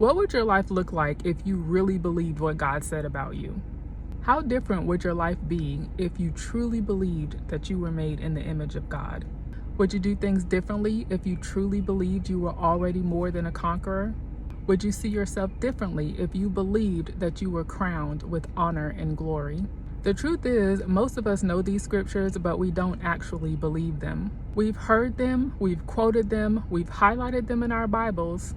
What would your life look like if you really believed what God said about you? How different would your life be if you truly believed that you were made in the image of God? Would you do things differently if you truly believed you were already more than a conqueror? Would you see yourself differently if you believed that you were crowned with honor and glory? The truth is, most of us know these scriptures, but we don't actually believe them. We've heard them, we've quoted them, we've highlighted them in our Bibles,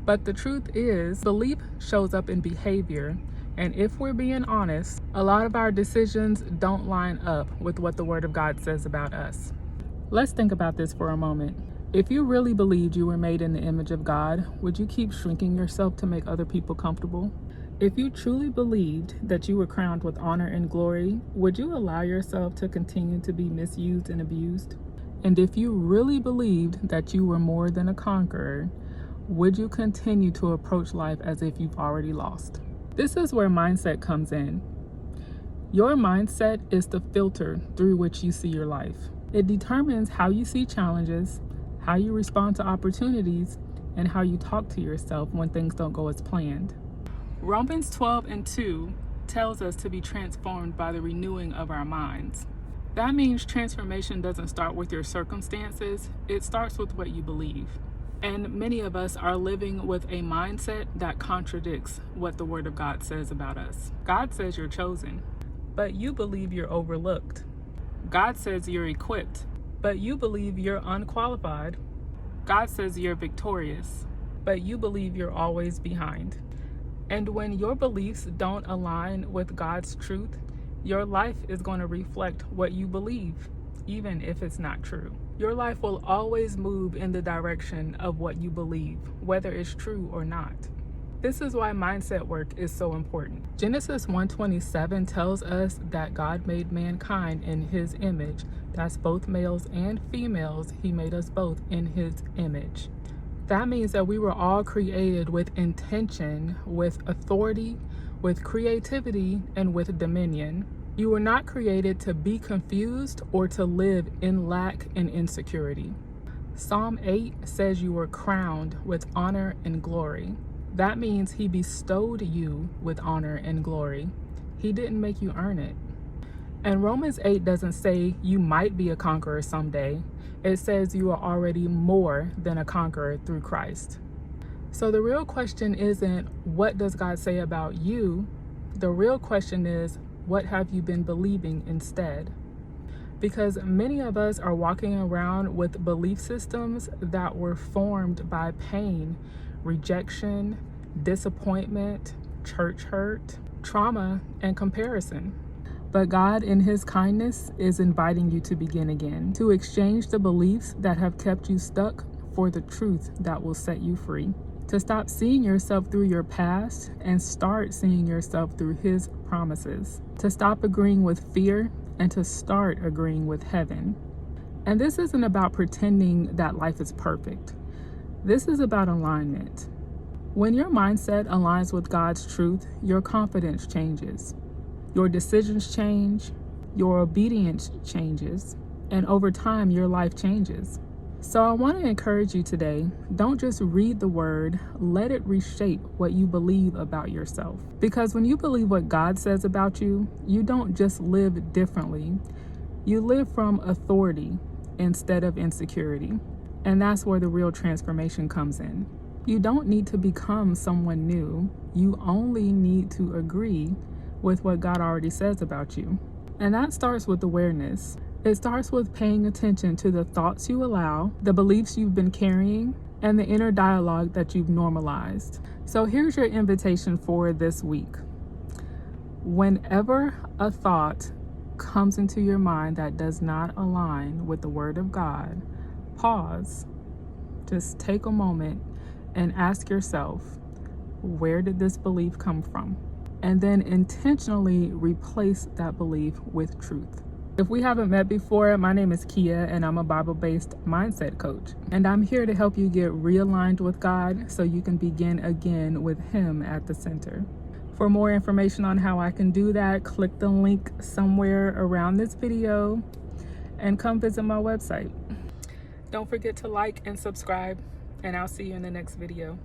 but the truth is, belief shows up in behavior, and if we're being honest, a lot of our decisions don't line up with what the Word of God says about us. Let's think about this for a moment. If you really believed you were made in the image of God, would you keep shrinking yourself to make other people comfortable? If you truly believed that you were crowned with honor and glory, would you allow yourself to continue to be misused and abused? And if you really believed that you were more than a conqueror, would you continue to approach life as if you've already lost? This is where mindset comes in. Your mindset is the filter through which you see your life. It determines how you see challenges, how you respond to opportunities, and how you talk to yourself when things don't go as planned. Romans 12:2 tells us to be transformed by the renewing of our minds. That means transformation doesn't start with your circumstances, it starts with what you believe. And many of us are living with a mindset that contradicts what the Word of God says about us. God says you're chosen, but you believe you're overlooked. God says you're equipped, but you believe you're unqualified. God says you're victorious, but you believe you're always behind. And when your beliefs don't align with God's truth, your life is going to reflect what you believe, even if it's not true. Your life will always move in the direction of what you believe, whether it's true or not. This is why mindset work is so important. Genesis 1:27 tells us that God made mankind in his image. That's both males and females. He made us both in his image. That means that we were all created with intention, with authority, with creativity, and with dominion. You were not created to be confused or to live in lack and insecurity. Psalm 8 says you were crowned with honor and glory. That means he bestowed you with honor and glory. He didn't make you earn it. And Romans 8 doesn't say you might be a conqueror someday. It says you are already more than a conqueror through Christ. So the real question isn't, what does God say about you? The real question is, what have you been believing instead? Because many of us are walking around with belief systems that were formed by pain, rejection, disappointment, church hurt, trauma, and comparison. But God, in his kindness, is inviting you to begin again, to exchange the beliefs that have kept you stuck for the truth that will set you free. To stop seeing yourself through your past and start seeing yourself through his promises. To stop agreeing with fear and to start agreeing with heaven. And this isn't about pretending that life is perfect. This is about alignment. When your mindset aligns with God's truth, your confidence changes. Your decisions change, your obedience changes, and over time, your life changes. So I want to encourage you today, don't just read the word, let it reshape what you believe about yourself. Because when you believe what God says about you, you don't just live differently, you live from authority instead of insecurity. And that's where the real transformation comes in. You don't need to become someone new, you only need to agree with what God already says about you. And that starts with awareness. It starts with paying attention to the thoughts you allow, the beliefs you've been carrying, and the inner dialogue that you've normalized. So here's your invitation for this week. Whenever a thought comes into your mind that does not align with the Word of God, pause, just take a moment and ask yourself, where did this belief come from? And then intentionally replace that belief with truth. If we haven't met before, my name is Kia and I'm a Bible-based mindset coach. And I'm here to help you get realigned with God so you can begin again with Him at the center. For more information on how I can do that, click the link somewhere around this video and come visit my website. Don't forget to like and subscribe, and I'll see you in the next video.